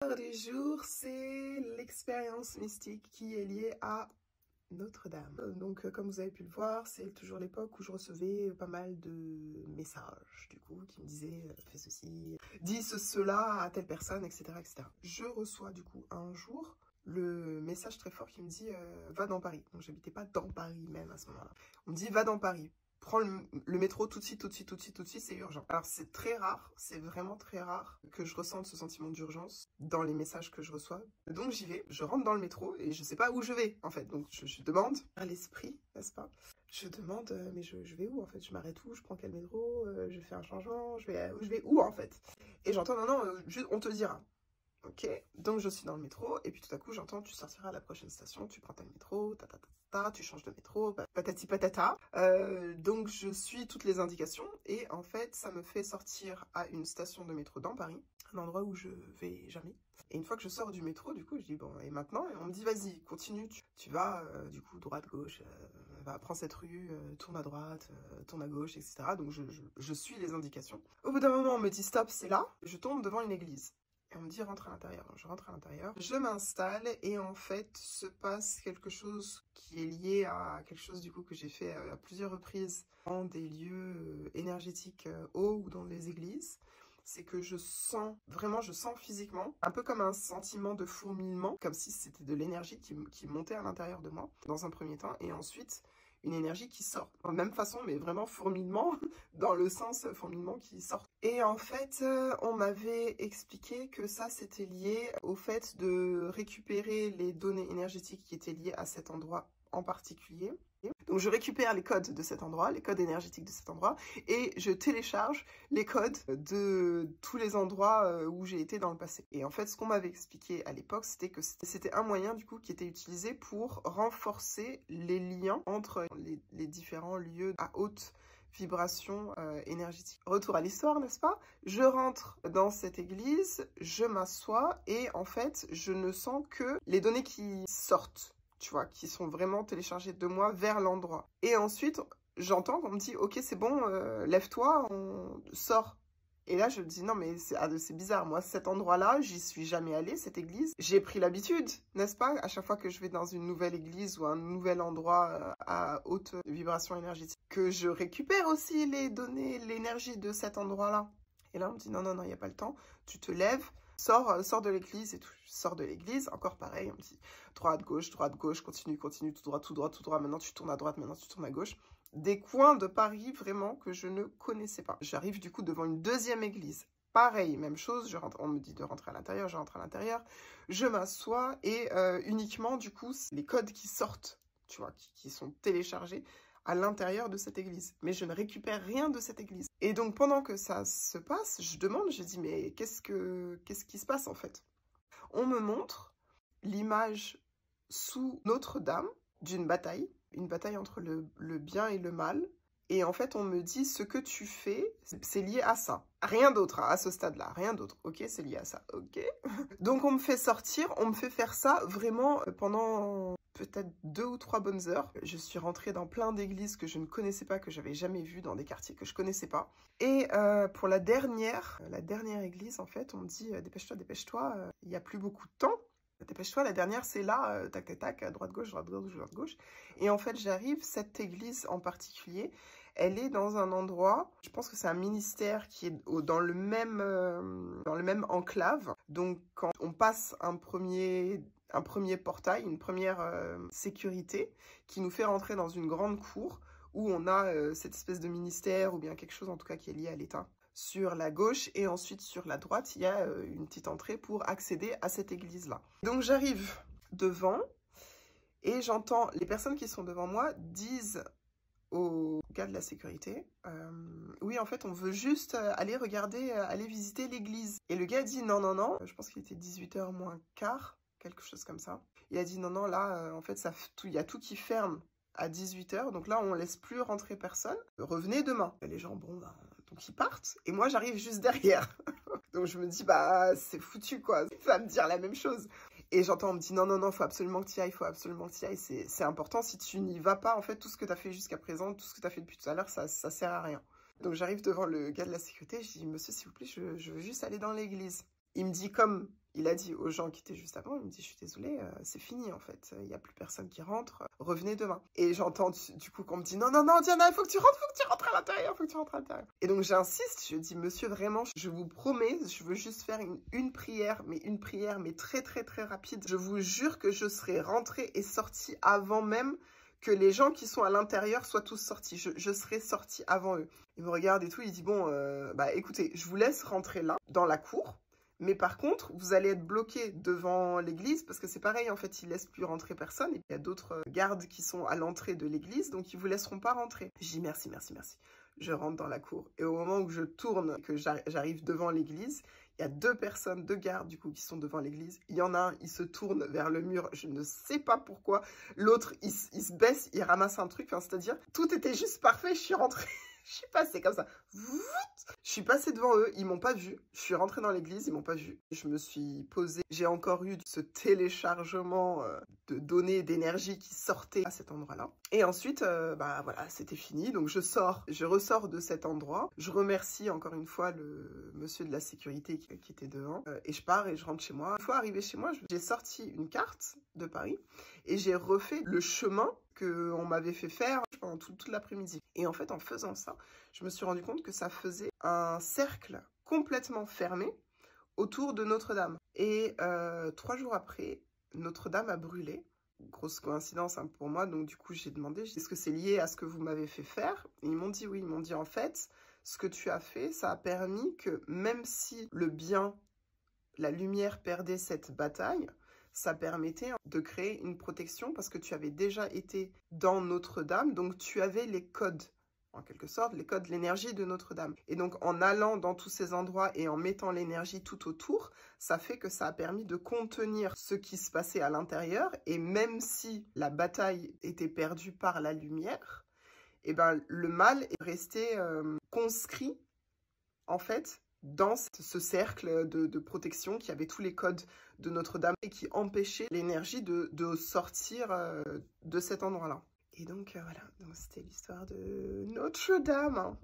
Du jour, c'est l'expérience mystique qui est liée à Notre-Dame. Donc, comme vous avez pu le voir, c'est toujours l'époque où je recevais pas mal de messages, du coup, qui me disaient fais ceci, dis cela à telle personne, etc., etc. Je reçois, du coup, un jour le message très fort qui me dit va dans Paris. Donc, j'habitais pas dans Paris même à ce moment-là. On me dit va dans Paris. Prends le métro tout de suite, tout de suite, tout de suite, tout de suite, c'est urgent. Alors c'est très rare, c'est vraiment très rare que je ressente ce sentiment d'urgence dans les messages que je reçois. Donc j'y vais, je rentre dans le métro et je sais pas où je vais en fait. Donc je demande à l'esprit, n'est-ce pas? Je demande mais je vais où en fait? Je m'arrête où? Je prends quel métro? Je fais un changement? Je vais où en fait? Et j'entends non, juste, on te dira. Ok, donc je suis dans le métro et puis tout à coup j'entends tu sortiras à la prochaine station, tu prends tel métro, tu changes de métro, patati patata. Donc je suis toutes les indications et en fait ça me fait sortir à une station de métro dans Paris, un endroit où je vais jamais. Et une fois que je sors du métro, du coup je dis bon et maintenant, et on me dit vas-y continue, tu vas du coup droite gauche, prends cette rue, tourne à droite, tourne à gauche, etc. Donc je suis les indications. Au bout d'un moment on me dit stop, c'est là, je tombe devant une église. Et on me dit rentre à l'intérieur. Je rentre à l'intérieur, je m'installe et en fait se passe quelque chose qui est lié à quelque chose du coup que j'ai fait à plusieurs reprises dans des lieux énergétiques hauts ou dans les églises. C'est que je sens, vraiment je sens physiquement, un peu comme un sentiment de fourmillement, comme si c'était de l'énergie qui montait à l'intérieur de moi dans un premier temps et ensuite une énergie qui sort. De la même façon, mais vraiment fourmillement, dans le sens fourmillement qui sort. Et en fait, on m'avait expliqué que ça, c'était lié au fait de récupérer les données énergétiques qui étaient liées à cet endroit en particulier. Donc je récupère les codes de cet endroit, les codes énergétiques de cet endroit, et je télécharge les codes de tous les endroits où j'ai été dans le passé. Et en fait, ce qu'on m'avait expliqué à l'époque, c'était que c'était un moyen du coup qui était utilisé pour renforcer les liens entre les différents lieux à haute vibration énergétique. Retour à l'histoire, n'est-ce pas? Je rentre dans cette église, je m'assois, et en fait, je ne sens que les données qui sortent, tu vois, qui sont vraiment téléchargées de moi vers l'endroit. Et ensuite, j'entends qu'on me dit, ok, c'est bon, lève-toi, on sort. Et là, je me dis, non, mais c'est bizarre. Moi, cet endroit-là, j'y suis jamais allée, cette église. J'ai pris l'habitude, n'est-ce pas? À chaque fois que je vais dans une nouvelle église ou un nouvel endroit à haute vibration énergétique, que je récupère aussi les données, l'énergie de cet endroit-là. Et là, on me dit, non, non, non, il n'y a pas le temps. Tu te lèves, sors de l'église et tout. Je sors de l'église, encore pareil, on me dit droite, gauche, continue, tout droit, tout droit, tout droit. Maintenant, tu tournes à droite, maintenant, tu tournes à gauche. Des coins de Paris, vraiment, que je ne connaissais pas. J'arrive, du coup, devant une deuxième église. Pareil, même chose, on me dit de rentrer à l'intérieur, je rentre à l'intérieur. Je m'assois et uniquement, du coup, les codes qui sortent, tu vois, qui sont téléchargés à l'intérieur de cette église. Mais je ne récupère rien de cette église. Et donc, pendant que ça se passe, je demande, je dis, mais qu'est-ce qui se passe, en fait? On me montre l'image sous Notre-Dame d'une bataille, une bataille entre le bien et le mal. Et en fait, on me dit, ce que tu fais, c'est lié à ça. Rien d'autre, à ce stade-là, rien d'autre. Ok, c'est lié à ça, ok. Donc, on me fait sortir, on me fait faire ça vraiment pendant peut-être 2 ou 3 bonnes heures. Je suis rentrée dans plein d'églises que je ne connaissais pas, que j'avais jamais vues, dans des quartiers que je connaissais pas. Et pour la dernière église, en fait, on me dit, dépêche-toi, dépêche-toi, il n'y a plus beaucoup de temps. Dépêche-toi, la dernière, c'est là, tac, tac, tac, droite, gauche, droite, gauche, droite, gauche. Et en fait, j'arrive, cette église en particulier, elle est dans un endroit, je pense que c'est un ministère qui est dans le même enclave. Donc, quand on passe un premier portail, une première sécurité, qui nous fait rentrer dans une grande cour, où on a cette espèce de ministère, ou bien quelque chose en tout cas qui est lié à l'État. Sur la gauche et ensuite sur la droite, il y a une petite entrée pour accéder à cette église-là. Donc j'arrive devant et j'entends les personnes qui sont devant moi disent au gars de la sécurité, oui en fait on veut juste aller regarder, aller visiter l'église. Et le gars dit non, non, non, je pense qu'il était 18h moins quart, quelque chose comme ça. Il a dit non, non, là en fait il y a tout qui ferme à 18h, donc là on laisse plus rentrer personne, revenez demain. Et les gens, bon bah, donc ils partent, et moi j'arrive juste derrière. Donc je me dis, bah c'est foutu quoi, il va me dire la même chose. Et j'entends, on me dit, non, non, non, faut absolument que tu y ailles, faut absolument que tu y ailles, c'est important, si tu n'y vas pas, en fait, tout ce que tu as fait jusqu'à présent, tout ce que tu as fait depuis tout à l'heure, ça sert à rien. Donc j'arrive devant le gars de la sécurité, je dis, monsieur s'il vous plaît, je veux juste aller dans l'église. Il me dit comme il a dit aux gens qui étaient juste avant, il me dit, je suis désolée, c'est fini en fait, il n'y a plus personne qui rentre, revenez demain. Et j'entends du coup qu'on me dit, non, non, non, Diana, il faut que tu rentres à l'intérieur, il faut que tu rentres à l'intérieur. Et donc j'insiste, je dis, monsieur, vraiment, je vous promets, je veux juste faire une prière, mais très, très, très rapide. Je vous jure que je serai rentrée et sortie avant même que les gens qui sont à l'intérieur soient tous sortis. Je serai sortie avant eux. Il me regarde et tout, il dit, bon, bah écoutez, je vous laisse rentrer là, dans la cour, mais par contre, vous allez être bloqué devant l'église, parce que c'est pareil, en fait, ils laissent plus rentrer personne, et il y a d'autres gardes qui sont à l'entrée de l'église, donc ils vous laisseront pas rentrer. Je dis, merci, merci, merci. Je rentre dans la cour, et au moment où je tourne, que j'arrive devant l'église, il y a deux personnes, deux gardes du coup qui sont devant l'église. Il y en a un, il se tourne vers le mur, je ne sais pas pourquoi. L'autre, il se baisse, il ramasse un truc. Enfin, c'est-à-dire, tout était juste parfait. Je suis rentrée, je suis passée comme ça. Je suis passée devant eux, ils m'ont pas vue. Je suis rentrée dans l'église, ils m'ont pas vue. Je me suis posée. J'ai encore eu ce téléchargement de données, d'énergie qui sortait à cet endroit-là. Et ensuite, bah voilà, c'était fini. Donc je ressors de cet endroit. Je remercie encore une fois le monsieur de la sécurité qui était devant. Et je pars et je rentre chez moi. Une fois arrivée chez moi, j'ai sorti une carte de Paris et j'ai refait le chemin qu'on m'avait fait faire pendant toute l'après-midi. Et en fait, en faisant ça, je me suis rendu compte que ça faisait un cercle complètement fermé autour de Notre-Dame. Et 3 jours après, Notre-Dame a brûlé. Grosse coïncidence hein, pour moi, donc du coup j'ai demandé, est-ce que c'est lié à ce que vous m'avez fait faire? Et ils m'ont dit oui, ils m'ont dit en fait, ce que tu as fait, ça a permis que même si le bien, la lumière perdait cette bataille, ça permettait de créer une protection parce que tu avais déjà été dans Notre-Dame, donc tu avais les codes, en quelque sorte, les codes de l'énergie de Notre-Dame. Et donc, en allant dans tous ces endroits et en mettant l'énergie tout autour, ça fait que ça a permis de contenir ce qui se passait à l'intérieur. Et même si la bataille était perdue par la lumière, eh ben, le mal est resté conscrit, en fait, dans ce cercle de protection qui avait tous les codes de Notre-Dame et qui empêchait l'énergie de sortir de cet endroit-là. Et donc voilà, c'était l'histoire de Notre-Dame.